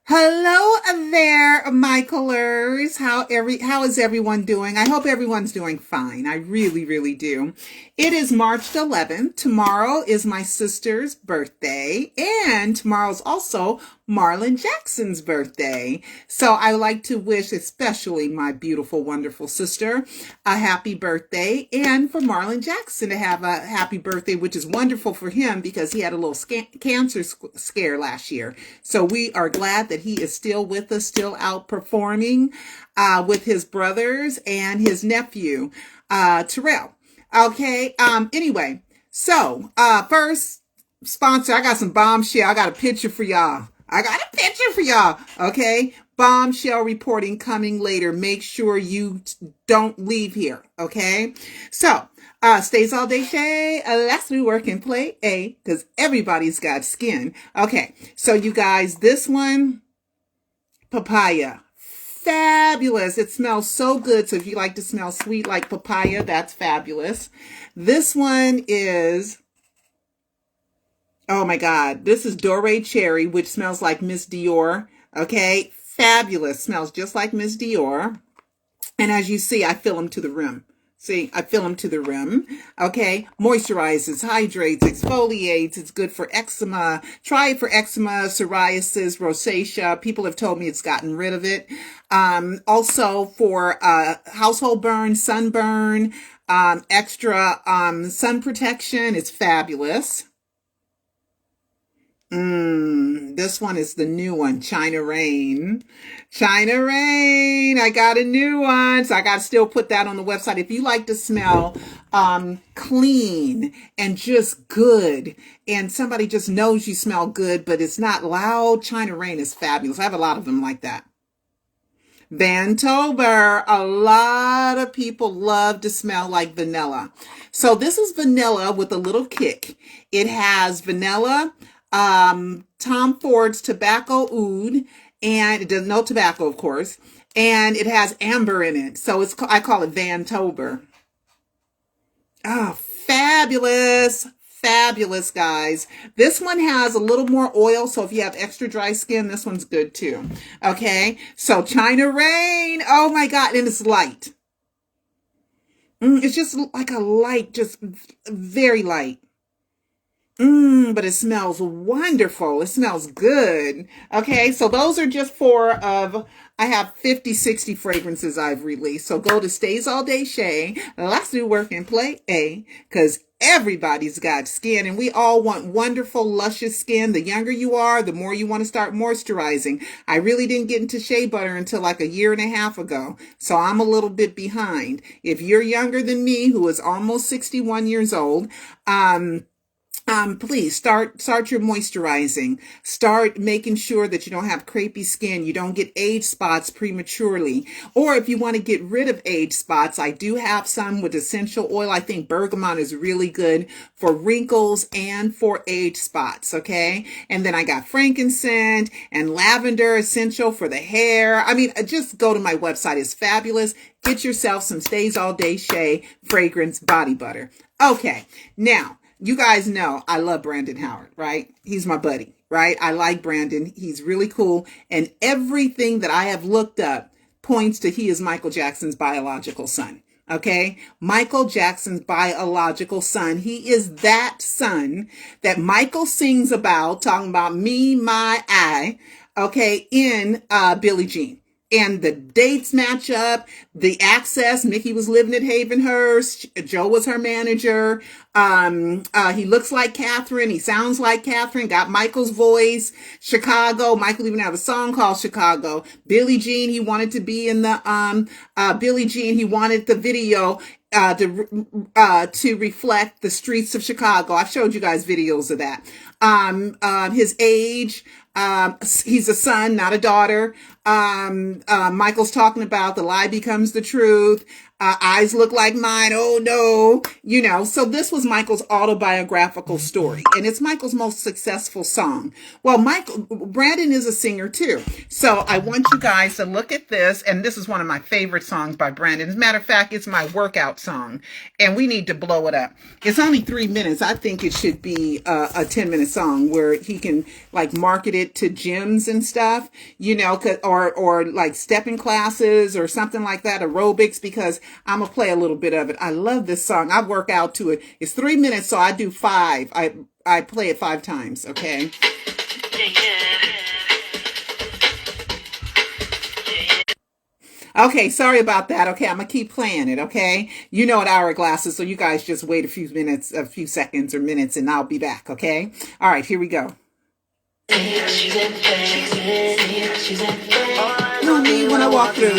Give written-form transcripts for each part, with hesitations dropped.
Hello there, Michaelers. How is everyone doing? I hope everyone's doing fine. I really, really do. It is March 11th. Tomorrow is my sister's birthday, and tomorrow's also Marlon Jackson's birthday. So I would like to wish especially my beautiful, wonderful sister a happy birthday, and for Marlon Jackson to have a happy birthday, which is wonderful for him because he had a little cancer scare last year. So we are glad that he is still with us, still out performing with his brothers and his nephew, Terrell. Okay. Anyway, so first sponsor, I got some bombshell. I got a picture for y'all. Okay. Bombshell reporting coming later. Make sure you don't leave here. Okay. So, stays all day Shay. Let's do work and play A, because everybody's got skin. Okay. So you guys, this one, papaya. Fabulous. It smells so good. So if you like to smell sweet like papaya, that's fabulous. This one is, oh my God, this is Doré Cherry, which smells like Miss Dior. Okay, fabulous. Smells just like Miss Dior. And as you see, I fill them to the rim. See, I fill them to the rim. Okay, moisturizes, hydrates, exfoliates. It's good for eczema. Try it for eczema, psoriasis, rosacea. People have told me it's gotten rid of it. Also for household burn, sunburn, extra sun protection. It's fabulous. This one is the new one, China Rain. China Rain. I got a new one. So I got to still put that on the website. If you like to smell clean and just good, and somebody just knows you smell good, but it's not loud, China Rain is fabulous. I have a lot of them like that. Vantober. A lot of people love to smell like vanilla. So this is vanilla with a little kick. It has vanilla, Tom Ford's tobacco oud, and it does no tobacco, of course, and it has amber in it. So I call it Vantober. Oh, fabulous. Fabulous, guys. This one has a little more oil, so if you have extra dry skin, this one's good too. Okay, so China Rain. Oh my God, and it's light. It's just like a light, just very light. But it smells wonderful. It smells good. Okay, so those are just I have 50, 60 fragrances I've released. So go to Stays All Day Shay. Let's do work and play A, because everybody's got skin and we all want wonderful, luscious skin. The younger you are, the more you want to start moisturizing. I really didn't get into shea butter until like a year and a half ago. So I'm a little bit behind. If you're younger than me, who is almost 61 years old, please start your moisturizing. Start making sure that you don't have crepey skin. You don't get age spots prematurely. Or if you want to get rid of age spots, I do have some with essential oil. I think bergamot is really good for wrinkles and for age spots. Okay. And then I got frankincense and lavender essential for the hair. I mean, just go to my website. It's fabulous. Get yourself some Stays All Day Shea fragrance body butter. Okay. Now, you guys know I love Brandon Howard, right? He's my buddy, right? I like Brandon. He's really cool. And everything that I have looked up points to he is Michael Jackson's biological son. Okay? Michael Jackson's biological son. He is that son that Michael sings about, talking about me, my, I, okay, in Billie Jean. And the dates match up, the access. Miki was living at Havenhurst. Joe was her manager. He looks like Catherine. He sounds like Catherine. Got Michael's voice. Chicago. Michael even have a song called Chicago. Billie Jean. He wanted to be in the Billie Jean. He wanted the video to reflect the streets of Chicago. I've showed you guys videos of that. His age. He's a son, not a daughter. Michael's talking about the lie becomes the truth. Eyes look like mine. Oh no. So this was Michael's autobiographical story, and it's Michael's most successful song. Well, Brandon is a singer too. So I want you guys to look at this, and this is one of my favorite songs by Brandon. As a matter of fact, it's my workout song, and we need to blow it up. It's only 3 minutes. I think it should be a 10-minute song where he can like market it it to gyms and stuff, you know, or like stepping classes or something like that, aerobics, because I'm gonna play a little bit of it. I love this song. I work out to it. It's 3 minutes, so I do 5. I play it 5 times. Okay. Okay, sorry about that. Okay, I'm gonna keep playing it. Okay, you know what hourglass is, so you guys just wait a few minutes, a few seconds or minutes, and I'll be back. Okay. All right, here we go. On me when I walk through.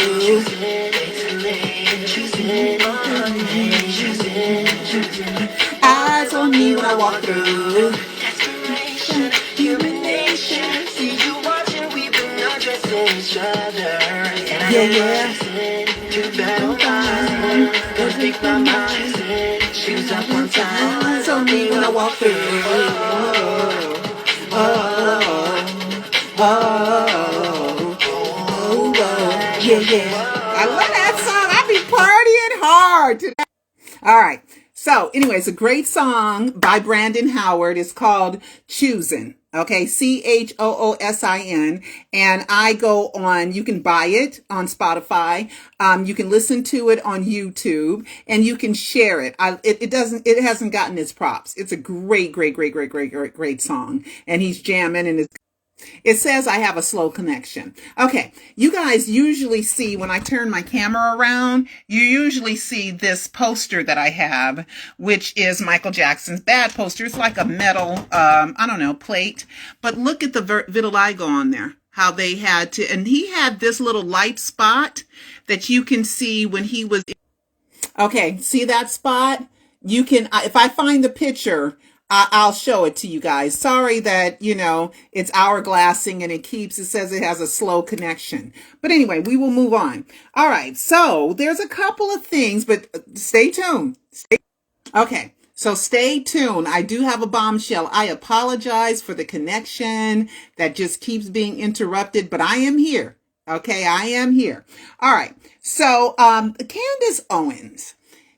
Eyes on me when I walk through. Human nature. See you watching, we've been undressing each other. Yeah. Too bad on mine. Don't speak my mind. Shoes up one time. Eyes on me when I walk through. Yeah. I love that song. I be partying hard today. All right. So anyway, it's a great song by Brandon Howard. It's called Choosing. Okay, CHOOSIN. And I go on, you can buy it on Spotify. You can listen to it on YouTube, and you can share it. It hasn't gotten its props. It's a great song. And he's jamming, and it says I have a slow connection. Okay, you guys usually see, when I turn my camera around, you usually see this poster that I have, which is Michael Jackson's Bad poster. It's like a metal, I don't know, plate. But look at the vitiligo on there. How they had to, and he had this little light spot that you can see when he was. Okay, see that spot? You can, if I find the picture, I'll show it to you guys. Sorry that, you know, it's hourglassing and it says it has a slow connection. But anyway, we will move on. All right. So there's a couple of things, but stay tuned. Okay. So stay tuned. I do have a bombshell. I apologize for the connection that just keeps being interrupted, but I am here. Okay. I am here. All right. So, Candace Owens.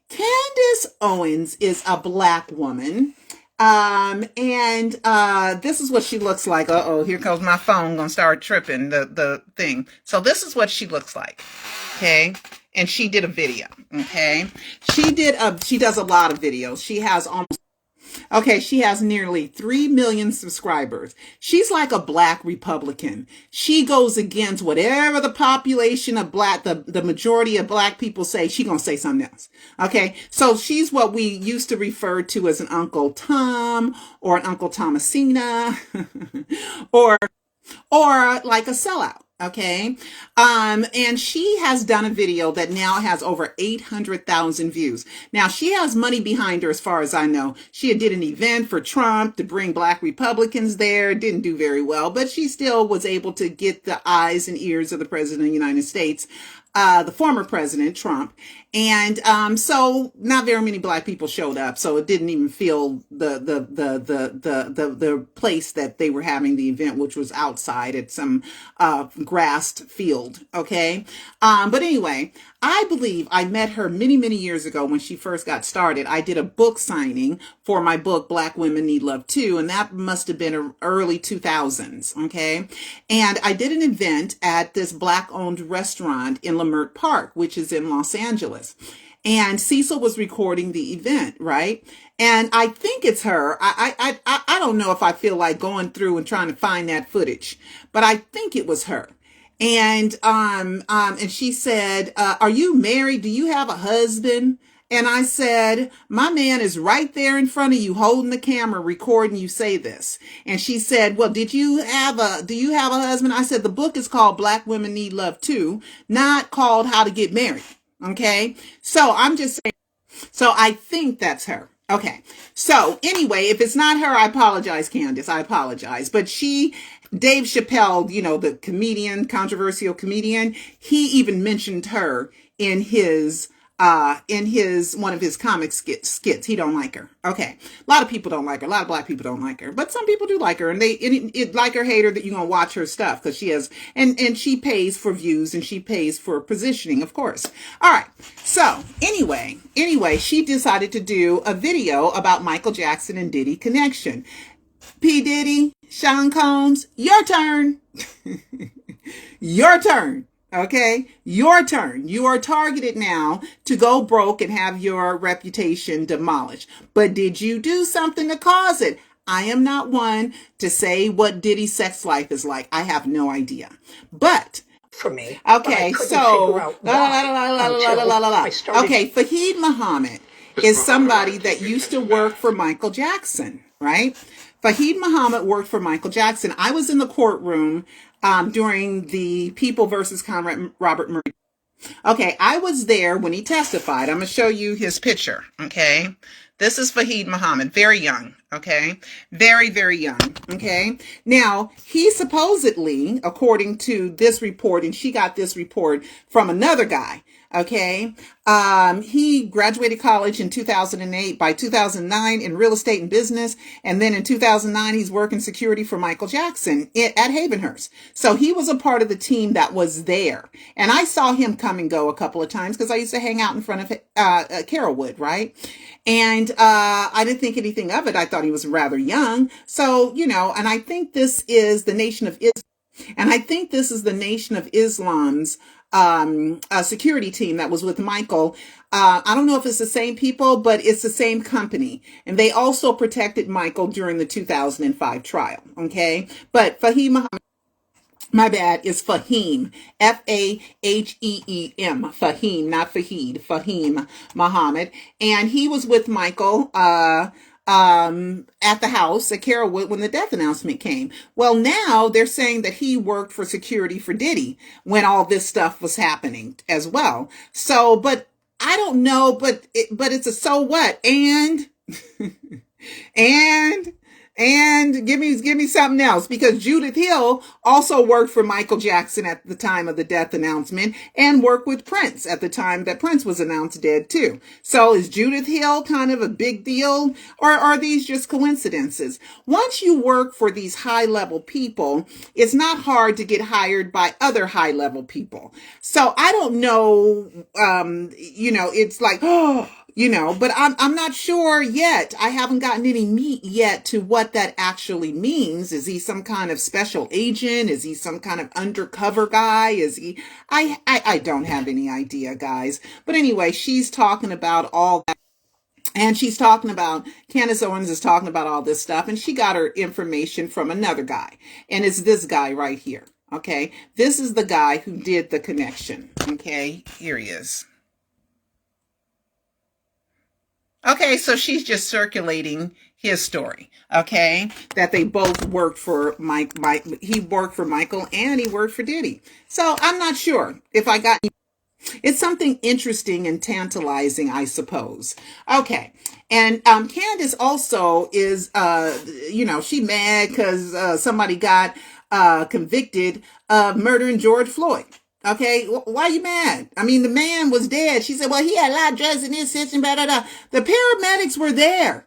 Candace Owens is a Black woman. This is what she looks like. Uh-oh, here comes my phone, gonna start tripping the thing. So this is what she looks like. Okay. And she did a video. Okay. She does a lot of videos. She has nearly 3 million subscribers. She's like a Black Republican. She goes against whatever the population of the majority of Black people say. She gonna say something else. Okay. So she's what we used to refer to as an Uncle Tom or an Uncle Thomasina or like a sellout. Okay. And she has done a video that now has over 800,000 views. Now she has money behind her, as far as I know. She did an event for Trump to bring Black Republicans there. Didn't do very well, but she still was able to get the eyes and ears of the President of the United States, the former President Trump. And so not very many Black people showed up, so it didn't even feel the place that they were having the event, which was outside at some grassed field. Okay, but anyway, I believe I met her many years ago when she first got started. I did a book signing for my book, Black Women Need Love Too, and that must have been early 2000s. Okay, and I did an event at this Black-owned restaurant in Leimert Park, which is in Los Angeles. And Cecil was recording the event, right? And I think it's her. I don't know if I feel like going through and trying to find that footage, but I think it was her. And she said, "Are you married? Do you have a husband?" And I said, "My man is right there in front of you, holding the camera, recording you say this." And she said, "Well, do you have a husband?" I said, "The book is called Black Women Need Love Too, not called How to Get Married." Okay. So I'm just saying, so I think that's her. Okay. So anyway, if it's not her, I apologize, Candace. I apologize. But Dave Chappelle, you know, the comedian, controversial comedian, he even mentioned her in his one of his comic skits. He don't like her. Okay. A lot of people don't like her. A lot of Black people don't like her, but some people do like her, and they like her, hate her, that you're going to watch her stuff because she has, and she pays for views and she pays for positioning, of course. All right. So anyway, she decided to do a video about Michael Jackson and Diddy connection. P. Diddy, Sean Combs, your turn. Your turn. Okay, your turn. You are targeted now to go broke and have your reputation demolished. But did you do something to cause it? I am not one to say what Diddy's sex life is like. I have no idea. But for me. okay, so okay, Fahid Muhammad is somebody that used to work for Michael Jackson, right? Fahid Muhammad worked for Michael Jackson. I was in the courtroom during the People versus Conrad Robert Murray. Okay, I was there when he testified. I'm going to show you his picture, okay? This is Fahid Muhammad, very young, okay? Very, very young, okay? Now, he supposedly, according to this report, and she got this report from another guy, okay? He graduated college in 2008. By 2009, in real estate and business. And then in 2009, he's working security for Michael Jackson at Havenhurst. So he was a part of the team that was there. And I saw him come and go a couple of times because I used to hang out in front of Carrollwood, right? And I didn't think anything of it. I thought he was rather young. So, you know, and I think this is the Nation of Islam. And I think this is the Nation of Islam's security team that was with Michael. I don't know if it's the same people, but it's the same company. And they also protected Michael during the 2005 trial. Okay. But Fahim Muhammad, my bad, is Fahim. Faheem. Fahim, not Fahid. Fahim Muhammad. And he was with Michael, at the house at Carrollwood when the death announcement came. Well, now they're saying that he worked for security for Diddy when all this stuff was happening as well. So, but I don't know, but it's a so what? And give me something else, because Judith Hill also worked for Michael Jackson at the time of the death announcement and worked with Prince at the time that Prince was announced dead too. So is Judith Hill kind of a big deal, or are these just coincidences? Once you work for these high level people, it's not hard to get hired by other high level people. So I don't know, it's like, but I'm not sure yet. I haven't gotten any meat yet to what that actually means. Is he some kind of special agent? Is he some kind of undercover guy? Is he, I don't have any idea, guys. But anyway, she's talking about all that. And she's talking about, Candace Owens is talking about all this stuff. And she got her information from another guy. And it's this guy right here. Okay. This is the guy who did the connection. Okay. Here he is. Okay, so she's just circulating his story, okay, that they both worked for he worked for Michael and he worked for Diddy. So I'm not sure if I got, it's something interesting and tantalizing, I suppose. Okay, and Candace also is, she mad because somebody got convicted of murdering George Floyd. Okay, why are you mad? I mean, the man was dead. She said, well, he had a lot of drugs in his system, blah, blah, blah. The paramedics were there,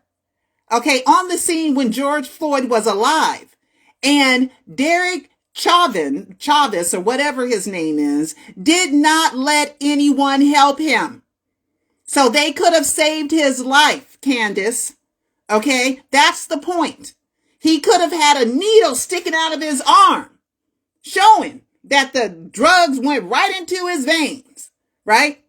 okay, on the scene when George Floyd was alive. And Derek Chavis, or whatever his name is, did not let anyone help him. So they could have saved his life, Candace. Okay, that's the point. He could have had a needle sticking out of his arm, showing that the drugs went right into his veins, right?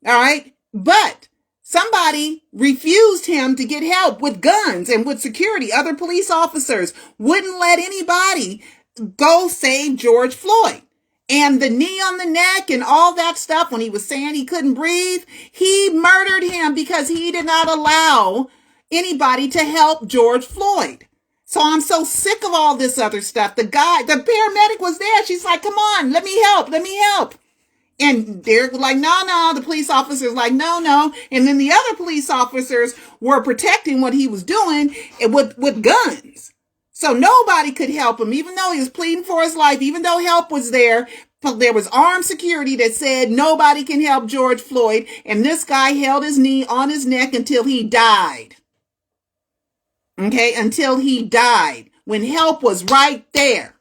All right. But somebody refused him to get help with guns and with security. Other police officers wouldn't let anybody go save George Floyd. And the knee on the neck and all that stuff, when he was saying he couldn't breathe, he murdered him because he did not allow anybody to help George Floyd. So I'm so sick of all this other stuff. The paramedic was there. She's like, come on, let me help. And Derek was like, no. The police officer's like, no. And then the other police officers were protecting what he was doing with guns. So nobody could help him, even though he was pleading for his life, even though help was there. There was armed security that said nobody can help George Floyd. And this guy held his knee on his neck until he died. Okay, until he died, when help was right there.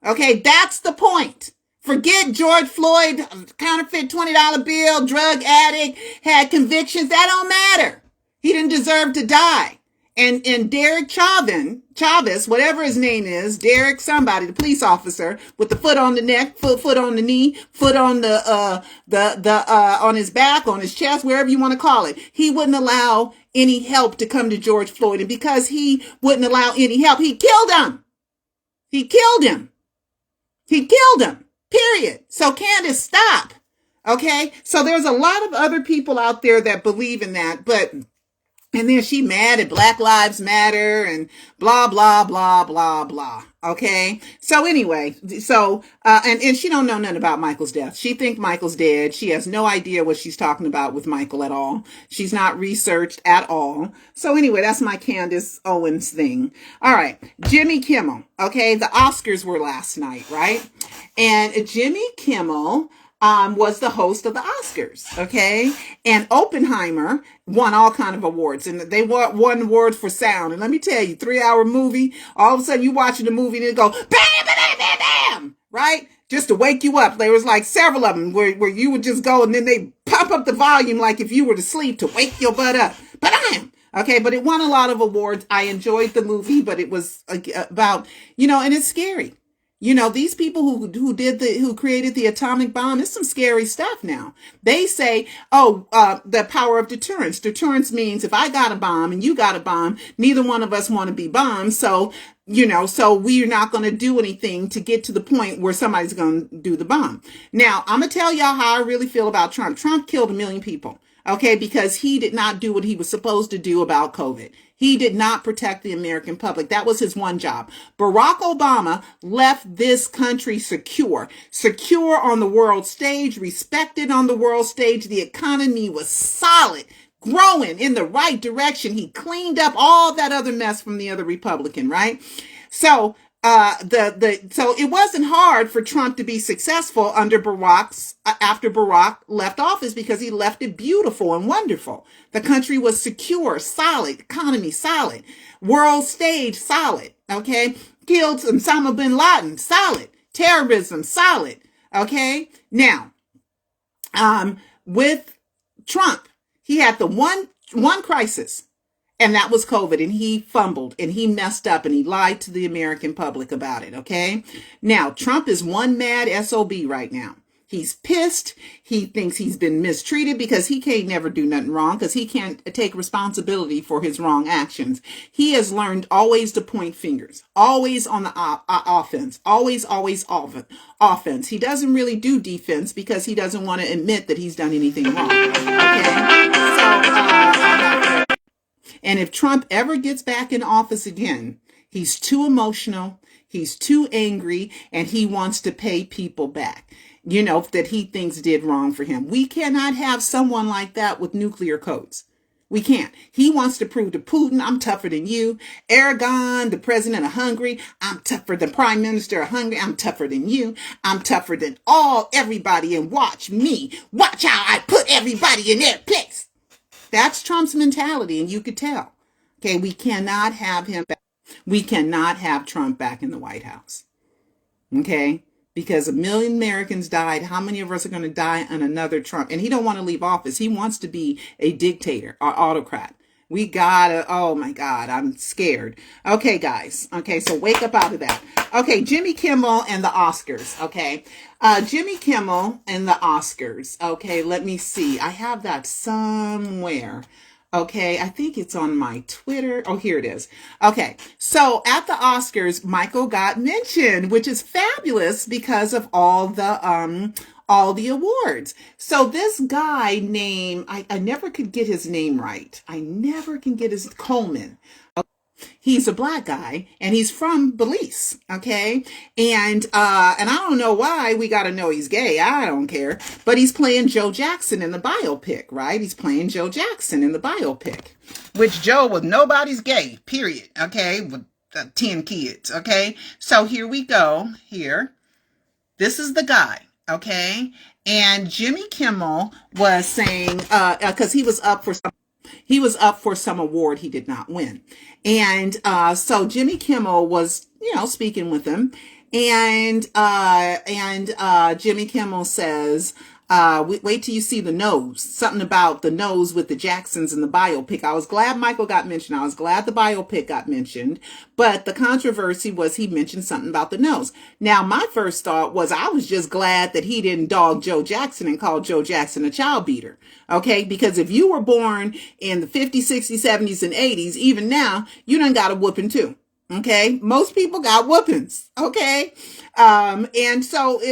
Okay, that's the point. Forget George Floyd, counterfeit $20 bill, drug addict, had convictions. That don't matter. He didn't deserve to die. And Derek Chavez, whatever his name is, Derek somebody, the police officer with the foot on the neck, foot on the knee, foot on on his back, on his chest, wherever you want to call it. He wouldn't allow any help to come to George Floyd. And because he wouldn't allow any help, he killed him. He killed him. He killed him. Period. So Candace, stop. Okay? So there's a lot of other people out there that believe in that, but and then she mad at Black Lives Matter and blah, blah, blah, blah, blah. Okay. So anyway, and she don't know nothing about Michael's death. She think Michael's dead. She has no idea what she's talking about with Michael at all. She's not researched at all. So anyway, that's my Candace Owens thing. All right. Jimmy Kimmel. Okay. The Oscars were last night, right? And Jimmy Kimmel was the host of the Oscars, okay? And Oppenheimer won all kind of awards, and they won one award for sound. And let me tell you, 3-hour movie, all of a sudden you watching the movie and it go, bam, bam, bam, bam, right? Just to wake you up. There was like several of them where you would just go and then they pop up the volume like if you were to sleep to wake your butt up. But okay, but it won a lot of awards. I enjoyed the movie, but it was about, and it's scary. These people who created the atomic bomb, it's some scary stuff now. They say, the power of deterrence. Deterrence means if I got a bomb and you got a bomb, neither one of us want to be bombed. So, so we're not going to do anything to get to the point where somebody's going to do the bomb. Now, I'm going to tell y'all how I really feel about Trump. Trump killed 1 million people. Okay, because he did not do what he was supposed to do about COVID. He did not protect the American public. That was his one job. Barack Obama left this country secure on the world stage, respected on the world stage. The economy was solid, growing in the right direction. He cleaned up all that other mess from the other Republican, right? So so it wasn't hard for Trump to be successful under after Barack left office, because he left it beautiful and wonderful. The country was secure, solid, economy solid, world stage solid. Okay. Killed Osama bin Laden, solid, terrorism solid. Okay. Now, with Trump, he had the one crisis. And that was COVID, and he fumbled and he messed up and he lied to the American public about it. Okay. Now, Trump is one mad SOB right now. He's pissed. He thinks he's been mistreated because he can't never do nothing wrong, because he can't take responsibility for his wrong actions. He has learned always to point fingers, always on the offense, always offense. He doesn't really do defense because he doesn't want to admit that he's done anything wrong. Okay. So, and if Trump ever gets back in office again, he's too emotional, he's too angry, and he wants to pay people back, that he thinks did wrong for him. We cannot have someone like that with nuclear codes. We can't. He wants to prove to Putin, I'm tougher than you. Erdogan, the president of Hungary, I'm tougher than prime minister of Hungary. I'm tougher than you. I'm tougher than everybody. And watch me. Watch how I put everybody in their place. That's Trump's mentality, and you could tell. Okay, we cannot have him back. We cannot have Trump back in the White House. Okay, because 1 million Americans died. How many of us are going to die on another Trump? And he don't want to leave office. He wants to be a dictator or autocrat. We gotta, oh my God, I'm scared. Okay, guys. Okay, so wake up out of that. Okay, Jimmy Kimmel and the Oscars. Okay, Jimmy Kimmel and the Oscars. Okay, let me see. I have that somewhere. Okay, I think it's on my Twitter. Oh, here it is. Okay, so at the Oscars, Michael got mentioned, which is fabulous because of all the awards. So this guy named, I never could get his name right. I never can get his Coleman. He's a black guy and he's from Belize. Okay. And I don't know why we got to know he's gay. I don't care, but he's playing Joe Jackson in the biopic, right? He's playing Joe Jackson in the biopic, which Joe was nobody's gay, period. Okay. With 10 kids. Okay. So here we go here. This is the guy. Okay. And Jimmy Kimmel was saying, cause he was up for some award he did not win. And, so Jimmy Kimmel was, speaking with him, and Jimmy Kimmel says, Wait till you see the nose. Something about the nose with the Jacksons in the biopic. I was glad Michael got mentioned. I was glad the biopic got mentioned. But the controversy was he mentioned something about the nose. Now, my first thought was I was just glad that he didn't dog Joe Jackson and call Joe Jackson a child beater. Okay? Because if you were born in the 50s, 60s, 70s, and 80s, even now, you done got a whooping too. Okay? Most people got whoopings. Okay? And so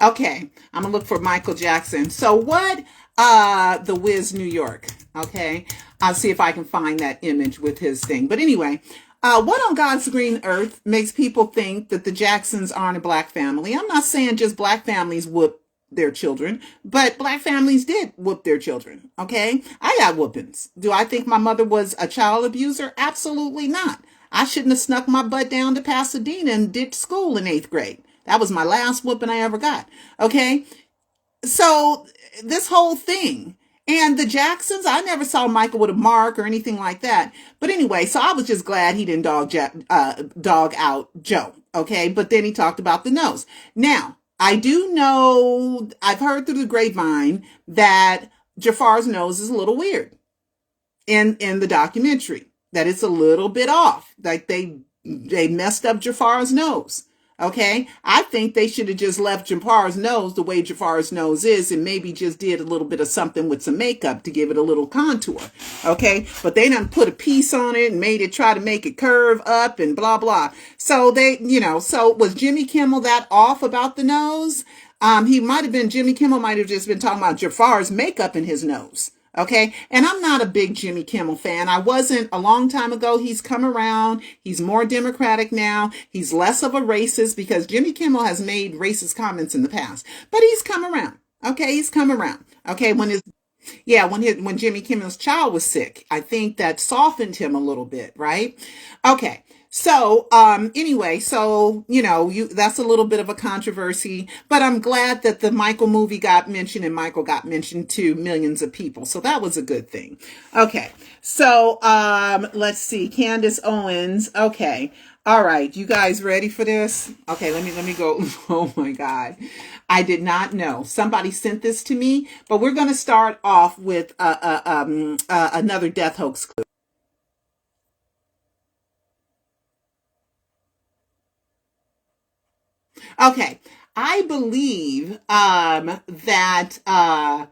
okay, I'm gonna look for Michael Jackson. So what, the Wiz New York, okay? I'll see if I can find that image with his thing. But anyway, what on God's green earth makes people think that the Jacksons aren't a black family? I'm not saying just black families whoop their children, but black families did whoop their children, okay? I got whoopings. Do I think my mother was a child abuser? Absolutely not. I shouldn't have snuck my butt down to Pasadena and ditched school in 8th grade. That was my last whooping I ever got. Okay. So this whole thing and the Jacksons, I never saw Michael with a mark or anything like that. But anyway, so I was just glad he didn't dog out Joe. Okay. But then he talked about the nose. Now, I do know, I've heard through the grapevine that Jafar's nose is a little weird in the documentary, that it's a little bit off. Like they messed up Jafar's nose. Okay, I think they should have just left Jafar's nose the way Jafar's nose is and maybe just did a little bit of something with some makeup to give it a little contour. Okay, but they done put a piece on it and made it try to make it curve up and blah, blah. So they, so was Jimmy Kimmel that off about the nose? Jimmy Kimmel might have just been talking about Jafar's makeup in his nose. Okay. And I'm not a big Jimmy Kimmel fan. I wasn't a long time ago. He's come around. He's more democratic now. He's less of a racist because Jimmy Kimmel has made racist comments in the past, but he's come around. Okay. He's come around. Okay. When Jimmy Kimmel's child was sick, I think that softened him a little bit. Right. Okay. So, anyway, that's a little bit of a controversy, but I'm glad that the Michael movie got mentioned and Michael got mentioned to millions of people. So that was a good thing. Okay. So, let's see. Candace Owens. Okay. All right. You guys ready for this? Okay. Let me go. Oh my God. I did not know. Somebody sent this to me, but we're going to start off with, another death hoax clue. Okay, I believe that I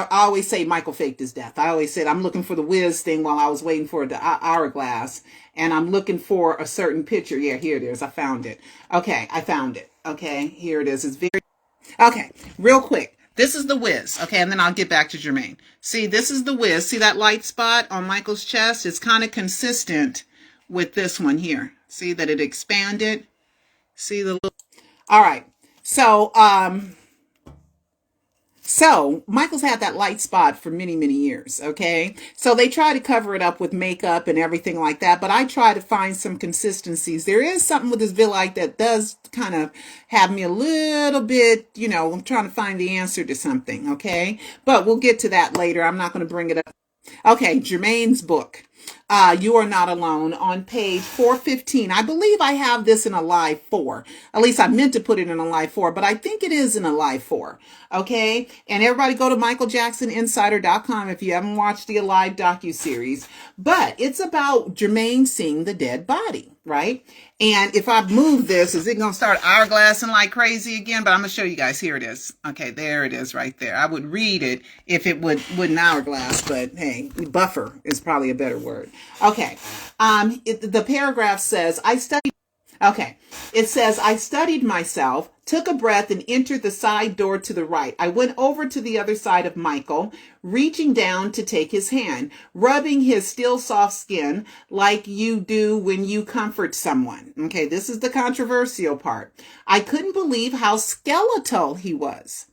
always say Michael faked his death. I always said I'm looking for the Wiz thing while I was waiting for the hourglass, and I'm looking for a certain picture. Yeah, here it is. I found it. Okay, I found it. Okay, here it is. It's very okay. Real quick. This is the Wiz, okay, and then I'll get back to Jermaine. See, this is the Wiz. See that light spot on Michael's chest? It's kind of consistent with this one here. See that it expanded? See the little... All right. So Michael's had that light spot for many, many years. Okay. So they try to cover it up with makeup and everything like that. But I try to find some consistencies. There is something with this vilite that does kind of have me a little bit, I'm trying to find the answer to something. Okay. But we'll get to that later. I'm not going to bring it up. Okay. Jermaine's book. You Are Not Alone on page 415. I believe I have this in a live 4. At least I meant to put it in a live 4, but I think it is in a live 4. Okay. And everybody go to michaeljacksoninsider.com if you haven't watched the Alive docu-series. But it's about Jermaine seeing the dead body, right? And if I move this, is it going to start hourglassing like crazy again? But I'm going to show you guys. Here it is. Okay, there it is right there. I would read it if it wouldn't hourglass, but hey, buffer is probably a better word. Okay. The paragraph says, it says, I studied myself, took a breath, and entered the side door to the right. I went over to the other side of Michael, reaching down to take his hand, rubbing his still soft skin like you do when you comfort someone. Okay, this is the controversial part. I couldn't believe how skeletal he was.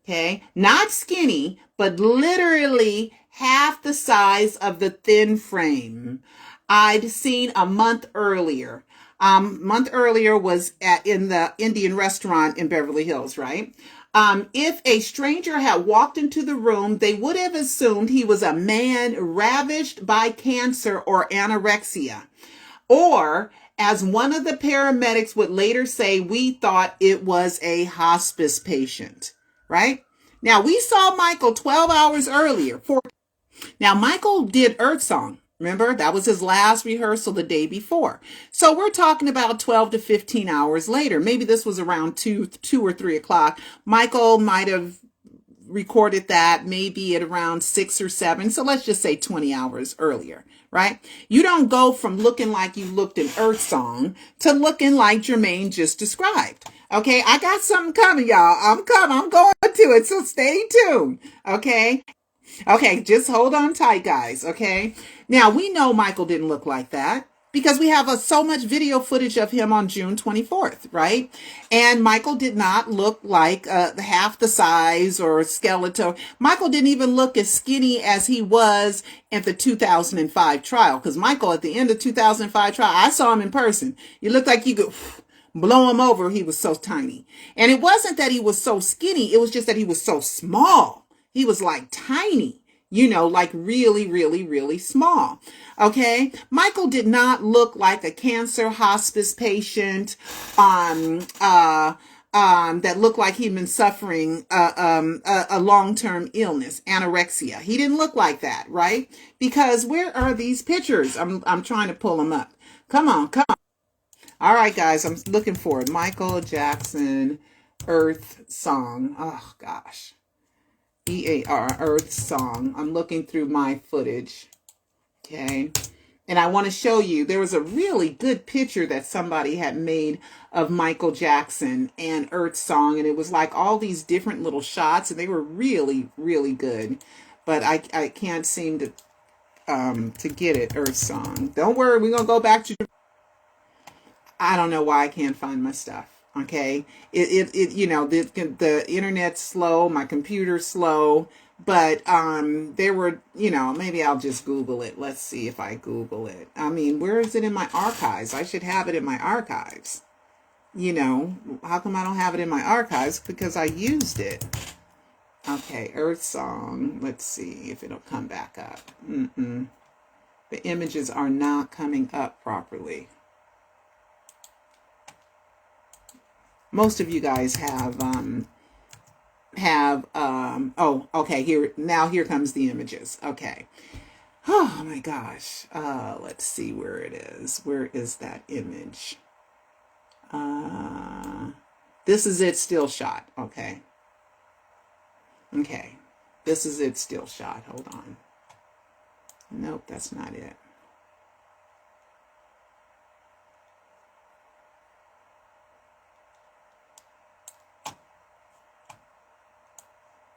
Okay, not skinny, but literally half the size of the thin frame I'd seen a month earlier. Month earlier was in the Indian restaurant in Beverly Hills, right? If a stranger had walked into the room, they would have assumed he was a man ravished by cancer or anorexia, or As one of the paramedics would later say, we thought it was a hospice patient, right? Now, we saw Michael 12 hours earlier. Now, Michael did Earth Song. Remember, that was his last rehearsal the day before. So we're talking about 12 to 15 hours later. Maybe this was around 2 or 3 o'clock. Michael might have recorded that maybe at around 6 or 7. So let's just say 20 hours earlier, right? You don't go from looking like you looked in Earth Song to looking like Jermaine just described. Okay, I got something coming, y'all. I'm going to it. So stay tuned. Okay. Okay, just hold on tight, guys, okay? Now, we know Michael didn't look like that because we have so much video footage of him on June 24th, right? And Michael did not look like half the size or skeletal. Michael didn't even look as skinny as he was at the 2005 trial, because Michael, at the end of 2005 trial, I saw him in person. He looked like you could blow him over. He was so tiny. And it wasn't that he was so skinny. It was just that he was so small. He was like tiny, like really, really, really small. Okay. Michael did not look like a cancer hospice patient, that looked like he'd been suffering, a long-term illness, anorexia. He didn't look like that, right? Because where are these pictures? I'm trying to pull them up. Come on. All right, guys, I'm looking for it. Michael Jackson, Earth Song. Oh, gosh. EAR, Earth Song. I'm looking through my footage. Okay. And I want to show you, there was a really good picture that somebody had made of Michael Jackson and Earth Song. And it was like all these different little shots, and they were really, really good. But I can't seem to get it, Earth Song. Don't worry, we're going to go back to... I don't know why I can't find my stuff. Okay. The internet's slow, my computer's slow, but, there were, maybe I'll just Google it. Let's see if I Google it. I mean, where is it in my archives? I should have it in my archives. How come I don't have it in my archives? Because I used it. Okay. Earth Song. Let's see if it'll come back up. The images are not coming up properly. Most of you guys have oh, okay, here comes the images. Okay. Oh my gosh. Let's see where it is. Where is that image? This is it still shot. Okay. Okay. This is it still shot. Hold on. Nope, that's not it.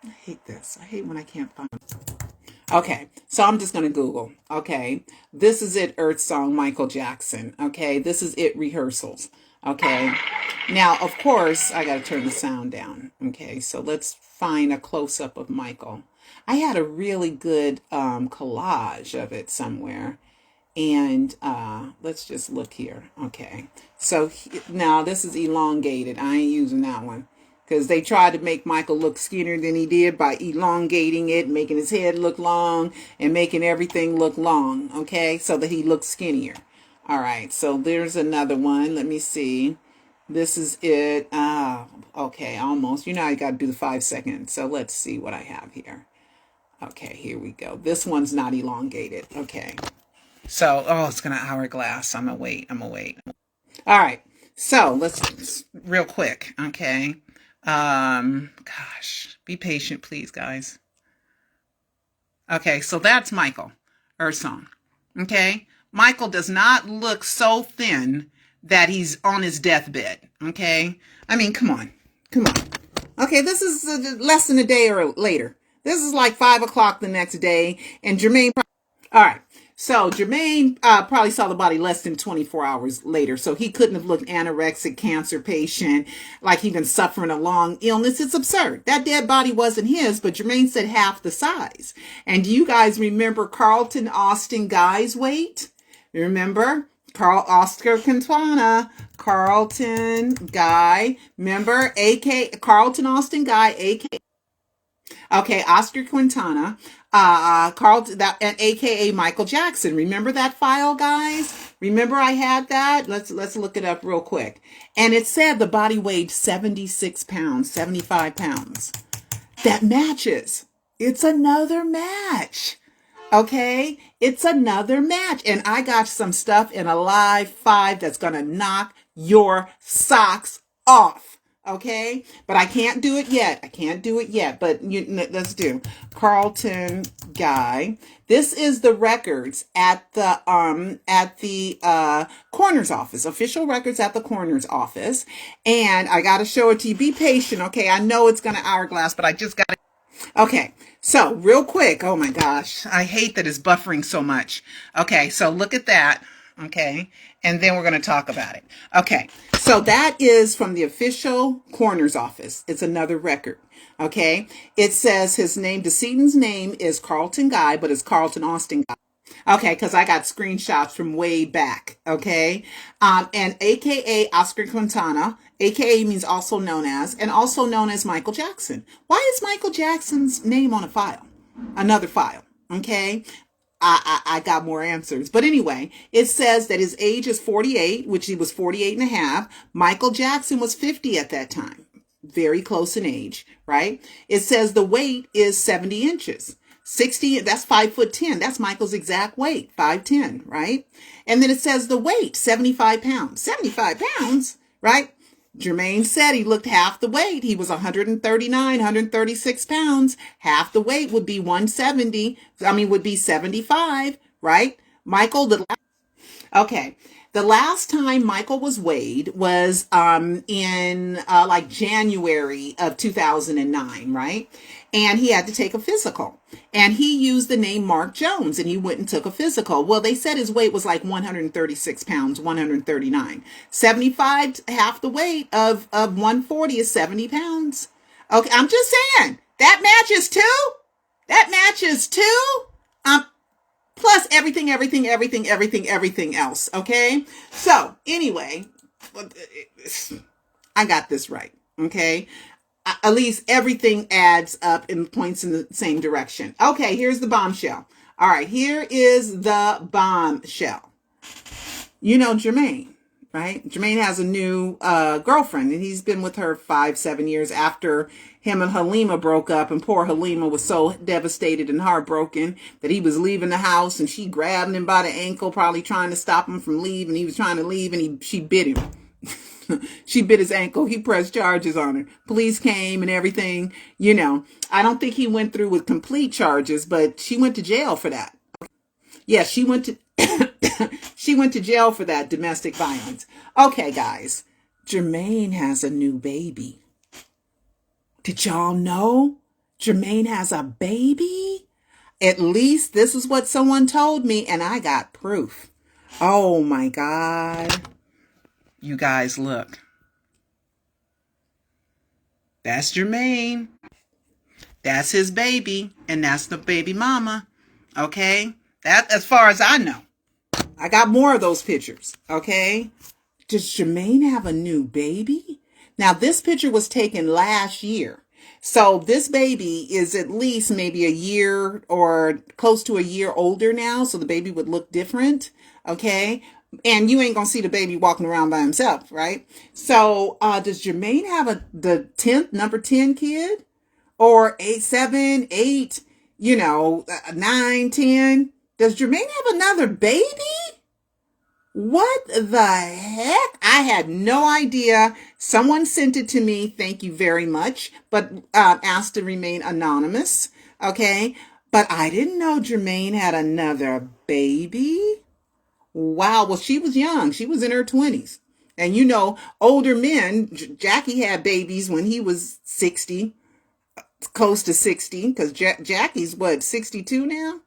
I hate this. I hate when I can't find it. Okay, so I'm just going to Google. Okay, this is it, Earth Song, Michael Jackson. Okay, this is it, rehearsals. Okay, now, of course, I got to turn the sound down. Okay, so let's find a close-up of Michael. I had a really good collage of it somewhere. And let's just look here. Okay, so now this is elongated. I ain't using that one, because they tried to make Michael look skinnier than he did by elongating it, making his head look long and making everything look long, okay, so that he looks skinnier. All right, so there's another one. Let me see. This is it. Okay, almost. I got to do the 5 seconds. So let's see what I have here. Okay, here we go. This one's not elongated. Okay. So, it's going to hourglass. I'm going to wait. All right. So let's real quick. Okay. Gosh, be patient, please, guys. Okay, so that's Michael, Earth Song. Okay, Michael does not look so thin that he's on his deathbed. Okay, I mean, come on. Okay, this is less than a day or later. This is like 5 o'clock the next day, and Jermaine. All right. So Jermaine probably saw the body less than 24 hours later. So he couldn't have looked anorexic, cancer patient, like he'd been suffering a long illness. It's absurd. That dead body wasn't his, but Jermaine said half the size. And do you guys remember Carlton Austin Guy's weight? Remember? Carlton Guy. Remember? Carlton Austin Guy, Okay, Oscar Quintana, and AKA Michael Jackson. Remember that file, guys? Remember I had that? Let's look it up real quick. And it said the body weighed 76 pounds, 75 pounds. That matches. It's another match. Okay? It's another match. And I got some stuff in a live 5 that's going to knock your socks off. Okay? But I can't do it yet. But let's do Carlton Guy. This is the records at the coroner's office, official records at the coroner's office. And I got to show it to you. Be patient. Okay? I know it's going to hourglass, but I just got to. Okay, so real quick. Oh my gosh, I hate that it's buffering so much. Okay, so look at that. Okay, and then we're going to talk about it. Okay, so that is from the official coroner's office. It's another record. Okay, it says his name, decedent's name is Carlton Guy, but it's Carlton Austin Guy. Okay, because I got screenshots from way back. Okay, and AKA Oscar Quintana, AKA means also known as, and also known as Michael Jackson. Why is Michael Jackson's name on a file? Another file. Okay, I got more answers. But anyway, it says that his age is 48, which he was 48 and a half. Michael Jackson was 50 at that time. Very close in age, right? It says the weight is 70 inches. 60, that's 5'10". That's Michael's exact weight, 5'10", right? And then it says the weight, 75 pounds. 75 pounds, right? Jermaine said he looked half the weight. He was 139, 136 pounds. Half the weight would be 75, right? Michael, okay. The last time Michael was weighed was in like January of 2009, right? And he had to take a physical. And he used the name Mark Jones, and he went and took a physical. Well, they said his weight was like 136 pounds, 139. 75, half the weight of 140 is 70 pounds. Okay, I'm just saying, that matches too. That matches too. Plus everything else. Okay. So anyway, I got this right. Okay. At least everything adds up and points in the same direction. Okay. Here's the bombshell. All right. Here is the bombshell. You know, Jermaine, right? Jermaine has a new girlfriend, and he's been with her 5-7 years after him and Halima broke up, and poor Halima was so devastated and heartbroken that he was leaving the house, and she grabbed him by the ankle, probably trying to stop him from leaving. He was trying to leave, and she bit him. She bit his ankle. He pressed charges on her. Police came and everything. You know, I don't think he went through with complete charges, but she went to jail for that. Yeah, she went to she went to jail for that, domestic violence. Okay, guys, Jermaine has a new baby. Did y'all know Jermaine has a baby? At least this is what someone told me, and I got proof. Oh my God. You guys, look. That's Jermaine. That's his baby, and that's the baby mama. Okay? That, as far as I know. I got more of those pictures. Okay? Does Jermaine have a new baby? Now, this picture was taken last year. So this baby is at least maybe a year or close to a year older now. So the baby would look different. Okay? And you ain't gonna see the baby walking around by himself, right? So does Jermaine have the number 10 kid? Or 8, 7, 8, 9, 10? Does Jermaine have another baby? What the heck? I had no idea. Someone sent it to me. Thank you very much. But asked to remain anonymous. Okay. But I didn't know Jermaine had another baby. Wow. Well, she was young. She was in her 20s. And older men, Jackie had babies when he was 60, close to 60, because Jackie's 62 now?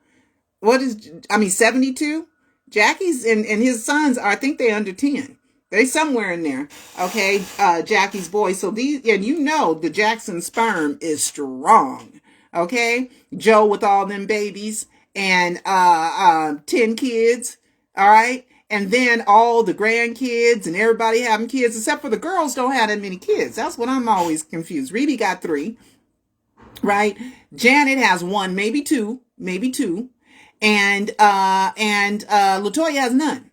72? Jackie's and his sons are, I think they're under 10. They somewhere in there. Okay. Jackie's boys. So the Jackson sperm is strong. Okay. Joe with all them babies and 10 kids. All right. And then all the grandkids and everybody having kids, except for the girls don't have that many kids. That's what I'm always confused. Reedy got 3. Right. Janet has 1, maybe 2. And LaToya has none.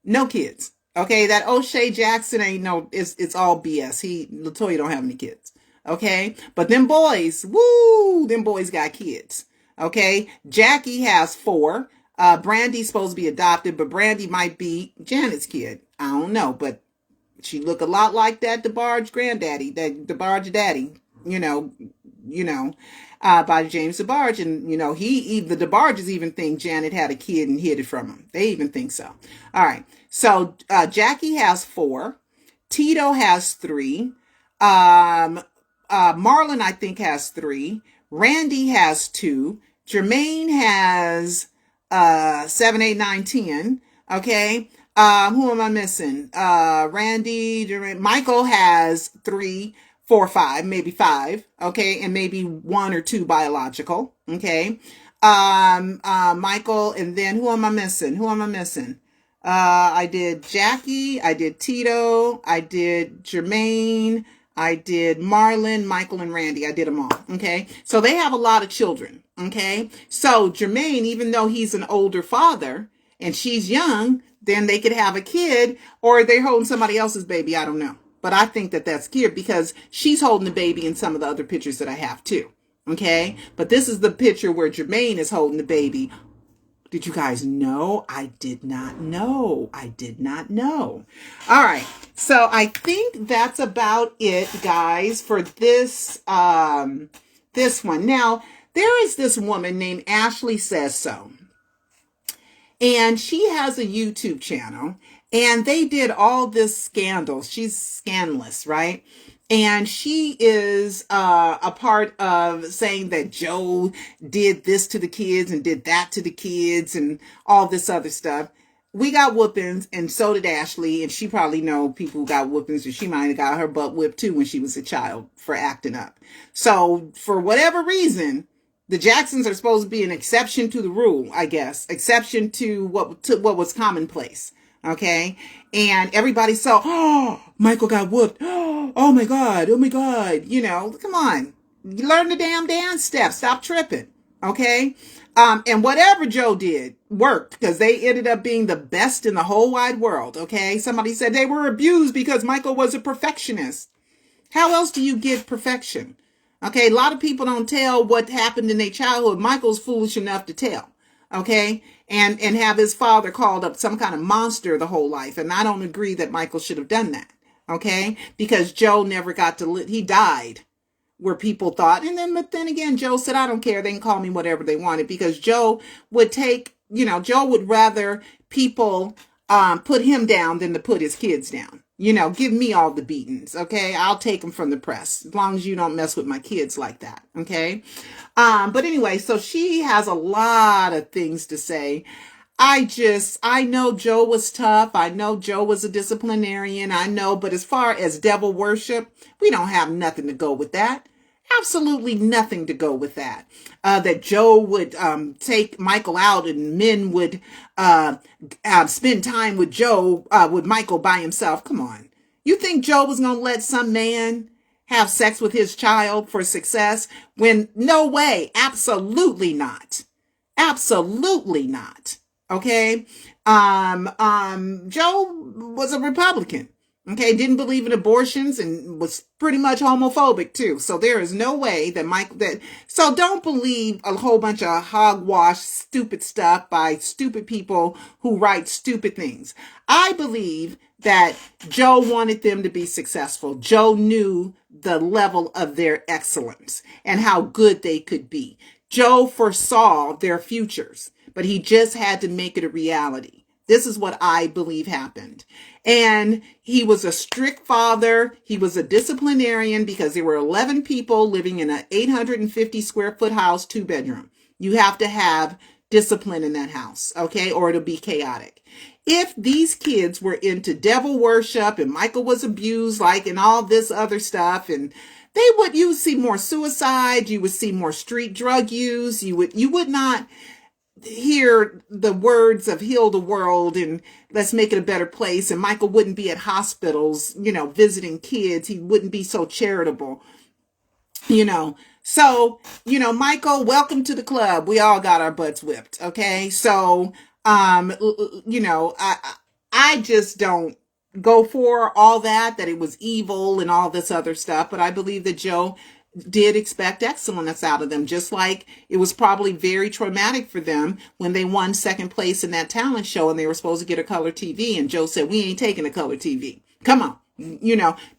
No kids. Okay, that O'Shea Jackson ain't no. It's all BS. Latoya don't have any kids. Okay, but them boys, woo, them boys got kids. Okay, Jackie has four. Brandy's supposed to be adopted, but Brandy might be Janet's kid. I don't know, but she look a lot like that DeBarge granddaddy, that DeBarge daddy. You know, you know, by James DeBarge, and the DeBarges even think Janet had a kid and hid it from him. They even think so. All right, so Jackie has four, Tito has three, Marlon I think has three, Randy has two, Jermaine has 7, 8, 9, 10. Okay. Who am I missing? Randy, Jermaine, Michael has 3, 4, 5, maybe 5. Okay. And maybe 1 or 2 biological. Okay. Michael, and then who am I missing? I did Jackie, I did Tito, I did Jermaine, I did Marlon, Michael, and Randy. I did them all. Okay. So they have a lot of children. Okay. So Jermaine, even though he's an older father and she's young, then they could have a kid, or they're holding somebody else's baby. I don't know. But I think that that's cute because she's holding the baby in some of the other pictures that I have too. Okay. But this is the picture where Jermaine is holding the baby. Did you guys know? I did not know. All right. So I think that's about it, guys, for this this one. Now, there is this woman named Ashley Says So. And she has a YouTube channel, and they did all this scandal. She's scandalous, right? And she is a part of saying that Joe did this to the kids and did that to the kids and all this other stuff. We got whoopings, and so did Ashley, and she probably know people who got whoopings, or she might have got her butt whipped too when she was a child for acting up. So for whatever reason, the Jacksons are supposed to be an exception to the rule, I guess. Exception to what was commonplace. Okay. And everybody saw, oh, Michael got whooped. Oh my God. Come on. You learn the damn dance steps. Stop tripping. Okay. And whatever Joe did worked because they ended up being the best in the whole wide world. Okay. Somebody said they were abused because Michael was a perfectionist. How else do you get perfection? Okay, a lot of people don't tell what happened in their childhood. Michael's foolish enough to tell. Okay, and have his father called up some kind of monster the whole life. And I don't agree that Michael should have done that. Okay, because Joe never got to live. He died where people thought. But then again, Joe said, I don't care. They can call me whatever they wanted, because Joe would Joe would rather people put him down than to put his kids down. Give me all the beatings, okay? I'll take them from the press, as long as you don't mess with my kids like that, okay? But anyway, so she has a lot of things to say. I know Joe was tough. I know Joe was a disciplinarian. I know, but as far as devil worship, we don't have nothing to go with that. Absolutely nothing to go with that. That Joe would take Michael out and men would spend time with with Michael by himself. Come on. You think Joe was going to let some man have sex with his child for success? When no way. Absolutely not. Absolutely not. Okay. Joe was a Republican. Okay, didn't believe in abortions and was pretty much homophobic too. So there is no way that so don't believe a whole bunch of hogwash, stupid stuff by stupid people who write stupid things. I believe that Joe wanted them to be successful. Joe knew the level of their excellence and how good they could be. Joe foresaw their futures, but he just had to make it a reality. This is what I believe happened. And he was a strict father. He was a disciplinarian because there were 11 people living in an 850 square foot house, 2-bedroom. You have to have discipline in that house, okay? Or it'll be chaotic. If these kids were into devil worship and Michael was abused, and all this other stuff, and you would see more suicide, you would see more street drug use, you would not hear the words of heal the world and let's make it a better place. And Michael wouldn't be at hospitals, visiting kids. He wouldn't be so charitable, So, Michael, welcome to the club. We all got our butts whipped. Okay. So, I just don't go for all that it was evil and all this other stuff. But I believe that Joe did expect excellence out of them, just like it was probably very traumatic for them when they won second place in that talent show and they were supposed to get a color TV. And Joe said, we ain't taking a color TV. Come on.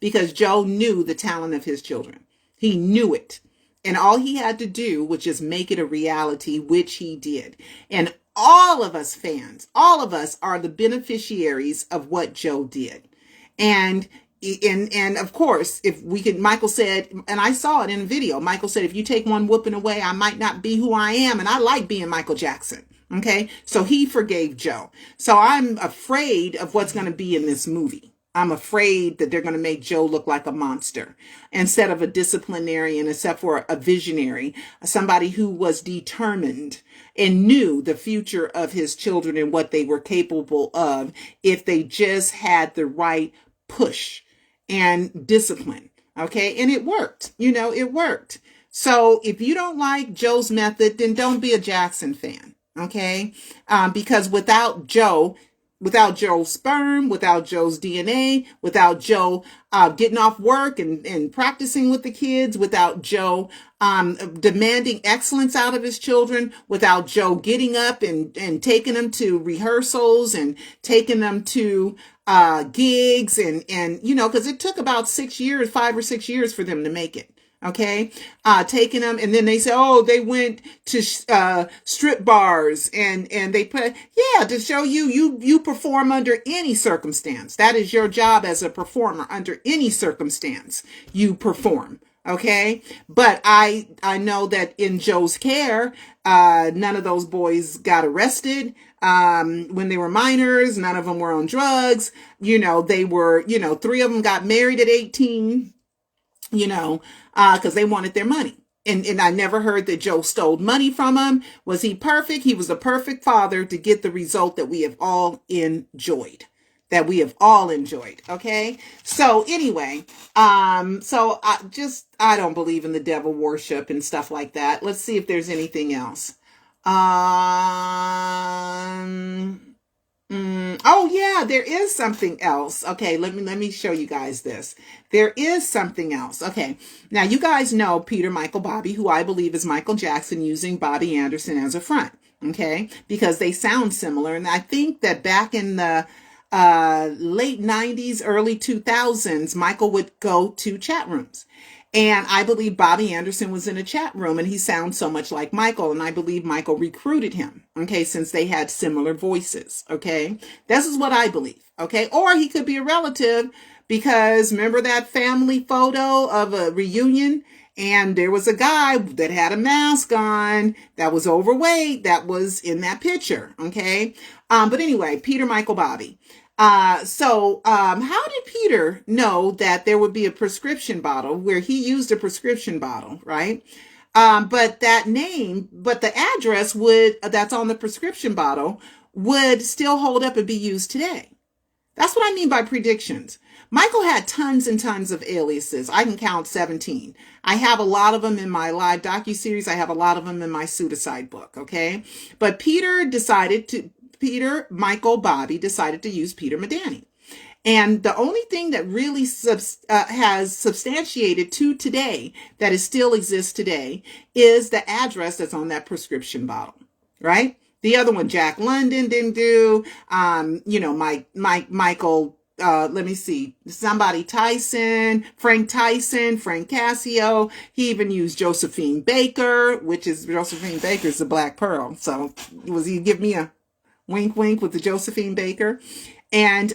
Because Joe knew the talent of his children. He knew it. And all he had to do was just make it a reality, which he did. And all of us fans, all of us are the beneficiaries of what Joe did. And of course, if we could, Michael said, and I saw it in a video, Michael said, if you take one whooping away, I might not be who I am. And I like being Michael Jackson. Okay. So he forgave Joe. So I'm afraid of what's going to be in this movie. I'm afraid that they're going to make Joe look like a monster instead of a disciplinarian, except for a visionary, somebody who was determined and knew the future of his children and what they were capable of if they just had the right push and discipline. Okay. And it worked, it worked. So if you don't like Joe's method, then don't be a Jackson fan. Okay. Because without Joe's sperm, without Joe's DNA, without Joe getting off work and practicing with the kids, without Joe demanding excellence out of his children, without Joe getting up and taking them to rehearsals and taking them to gigs and because it took about 5 or 6 years for them to make it. Okay. Taking them. And then they say, oh, they went to, strip bars and they put, to show you perform under any circumstance. That is your job as a performer. Under any circumstance, you perform. Okay. But I know that in Joe's care, none of those boys got arrested. When they were minors, none of them were on drugs. They were, 3 of them got married at 18, because they wanted their money. And I never heard that Joe stole money from him. Was he perfect? He was a perfect father to get the result that we have all enjoyed. Okay. So anyway, so I don't believe in the devil worship and stuff like that. Let's see if there's anything else. Oh yeah, there is something else. Okay, let me show you guys this. There is something else. Okay, now you guys know Peter, Michael, Bobby, who I believe is Michael Jackson using Bobby Anderson as a front. Okay, because they sound similar, and I think that back in the late 90s, early 2000s, Michael would go to chat rooms. And I believe Bobby Anderson was in a chat room and he sounds so much like Michael. And I believe Michael recruited him. Okay. Since they had similar voices. Okay. This is what I believe. Okay. Or he could be a relative because remember that family photo of a reunion? And there was a guy that had a mask on that was overweight that was in that picture. Okay. But anyway, Peter, Michael, Bobby. So how did Peter know that there would be a prescription bottle where he used a prescription bottle, right? But the address that's on the prescription bottle would still hold up and be used today. That's what I mean by predictions. Michael had tons and tons of aliases. I can count 17. I have a lot of them in my live docu-series. I have a lot of them in my Pseudocide book. Okay. But Michael, Bobby decided to use Peter Medani. And the only thing that really has substantiated to today that it still exists today is the address that's on that prescription bottle, right? The other one, Jack London didn't do, Michael, let me see, Frank Cassio. He even used Josephine Baker, Josephine Baker's the Black Pearl. So was he give me a wink, wink with the Josephine Baker and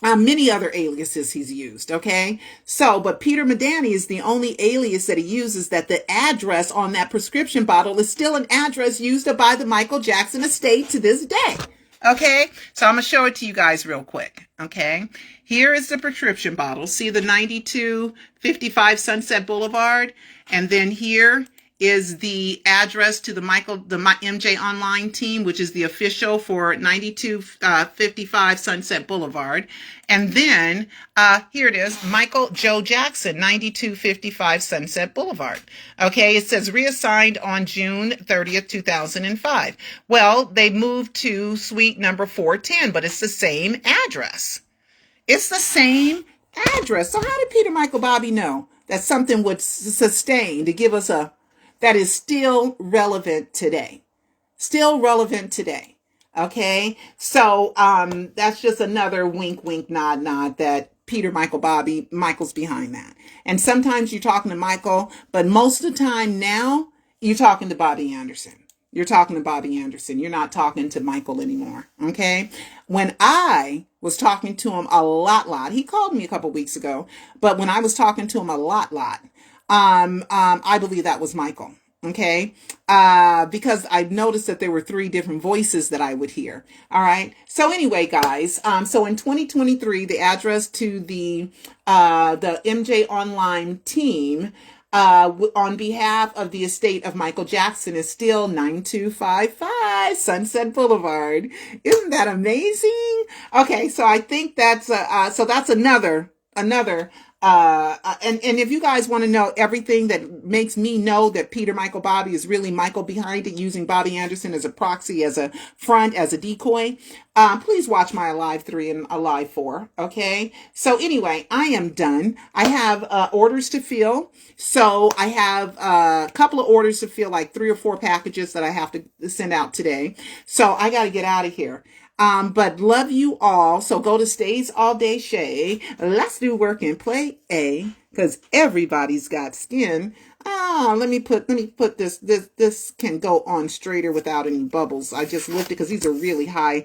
many other aliases he's used. Okay. So, but Peter Medani is the only alias that he uses that the address on that prescription bottle is still an address used by the Michael Jackson estate to this day. Okay. So I'm going to show it to you guys real quick. Okay. Here is the prescription bottle. See the 9255 Sunset Boulevard. And then here is the address to the MJ Online team, which is the official for 9255 Sunset Boulevard. And then here it is, Michael Joe Jackson, 9255 Sunset Boulevard. Okay, it says reassigned on June 30th, 2005. Well, they moved to suite number 410, but it's the same address. It's the same address. So how did Peter Michael Bobby know that something would sustain to give us that is still relevant today? Still relevant today. Okay. So, that's just another wink, wink, nod, nod that Peter Michael Bobby, Michael's behind that. And sometimes you're talking to Michael, but most of the time now you're talking to Bobby Anderson. You're talking to Bobby Anderson. You're not talking to Michael anymore. Okay. When I was talking to him a lot, he called me a couple weeks ago, but when I was talking to him a lot, I believe that was Michael. Okay. Because I noticed that there were 3 different voices that I would hear. All right. So anyway, guys, so in 2023, the address to the MJ Online team, on behalf of the estate of Michael Jackson is still 9255 Sunset Boulevard. Isn't that amazing? Okay, so I think that's so that's another and if you guys want to know everything that makes me know that Peter Michael Bobby is really Michael behind it, using Bobby Anderson as a proxy, as a front, as a decoy, please watch my Alive 3 and Alive 4. Okay. So anyway, I am done. I have orders to fill. So I have a couple of orders to fill, like 3 or 4 packages that I have to send out today. So I got to get out of here. But love you all. So go to Stays All Day Shay. Let's do work and play because everybody's got skin. Let me put this. This can go on straighter without any bubbles. I just lifted because these are really high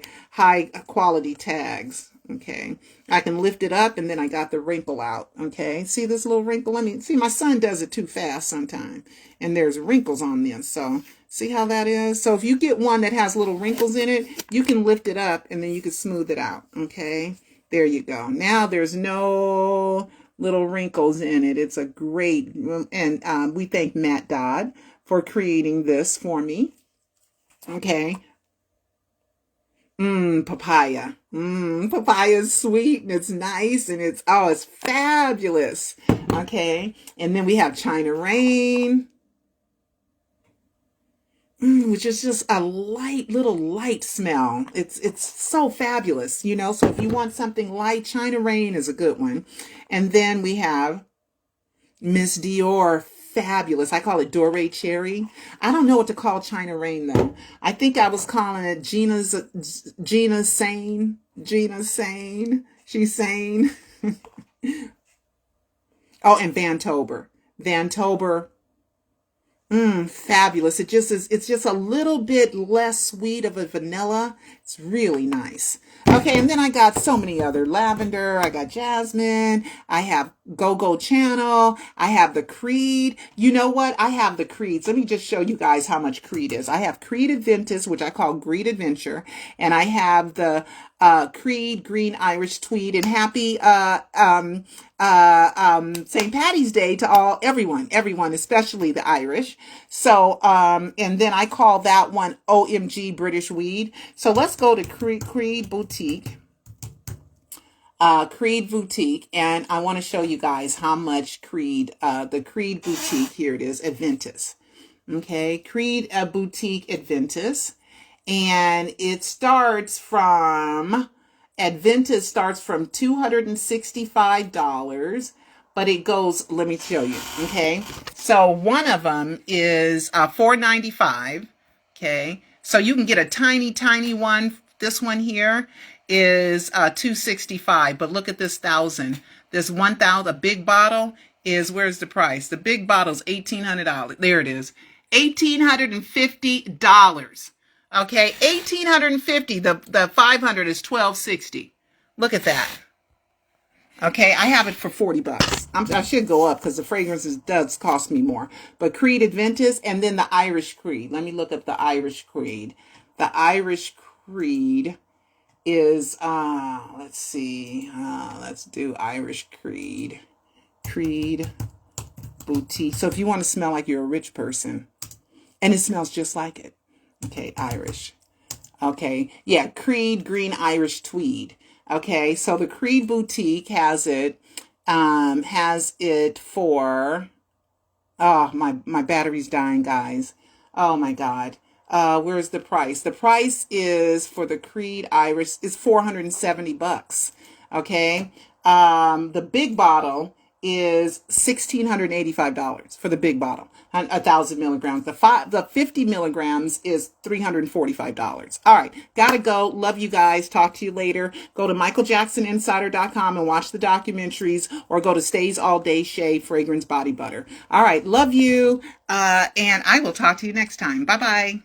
quality tags. Okay. I can lift it up and then I got the wrinkle out. Okay. See this little wrinkle? See, my son does it too fast sometimes and there's wrinkles on this. So see how that is? So if you get one that has little wrinkles in it, you can lift it up and then you can smooth it out. Okay. There you go. Now there's no little wrinkles in it. It's a great, and we thank Matt Dodd for creating this for me. Okay. Papaya. Papaya is sweet and it's nice and it's fabulous. Okay. And then we have China Rain, which is just a light smell. It's so fabulous, you know. So if you want something light, China Rain is a good one. And then we have Miss Dior, fabulous. I call it Doré Cherry. I don't know what to call China Rain though. I think I was calling it Gina Sane. Gina Sane. She's sane. Oh, and Van Tober. Fabulous. It's just a little bit less sweet of a vanilla. It's really nice. Okay, and then I got so many other lavender. I got jasmine. I have Go Channel. I have the Creed. You know what? I have the Creeds. Let me just show you guys how much Creed is. I have Creed Adventus, which I call Greed Adventure, and I have the Creed Green Irish Tweed. And happy St. Patty's Day to everyone, especially the Irish. So, and then I call that one OMG British Weed. So let's go to Creed Boutique. Creed Boutique, and I want to show you guys how much Creed, the Creed Boutique, here it is, Adventus. Okay, Creed Boutique Adventus. And it starts from, Adventus starts from $265, but it goes, let me show you, okay? So one of them is $495, okay? So you can get a tiny one. This one here is $265, but look at this 1,000. This 1,000, a big bottle is, where's the price? The big bottle's $1,800. There it is, $1,850. Okay, $1,850. The 500 is $1,260. Look at that. Okay, I have it for $40. I should go up because the fragrances does cost me more. But Creed Adventus, and then the Irish Creed. Let me look up the Irish Creed. The Irish Creed is let's see. Let's do Irish Creed. Creed Boutique. So if you want to smell like you're a rich person, and it smells just like it. Okay, Irish. Okay, yeah, Creed Green Irish Tweed. Okay, so the Creed Boutique has it for, oh, my battery's dying, guys. Oh my God. Where's the price? The price is for the Creed Irish is $470. Okay. The big bottle is $1,685 for the big bottle, 1,000 milligrams. The 50 milligrams is $345. All right, gotta go. Love you guys. Talk to you later. Go to michaeljacksoninsider.com and watch the documentaries, or go to Stays All Day Shea Fragrance Body Butter. All right, love you, and I will talk to you next time. Bye bye.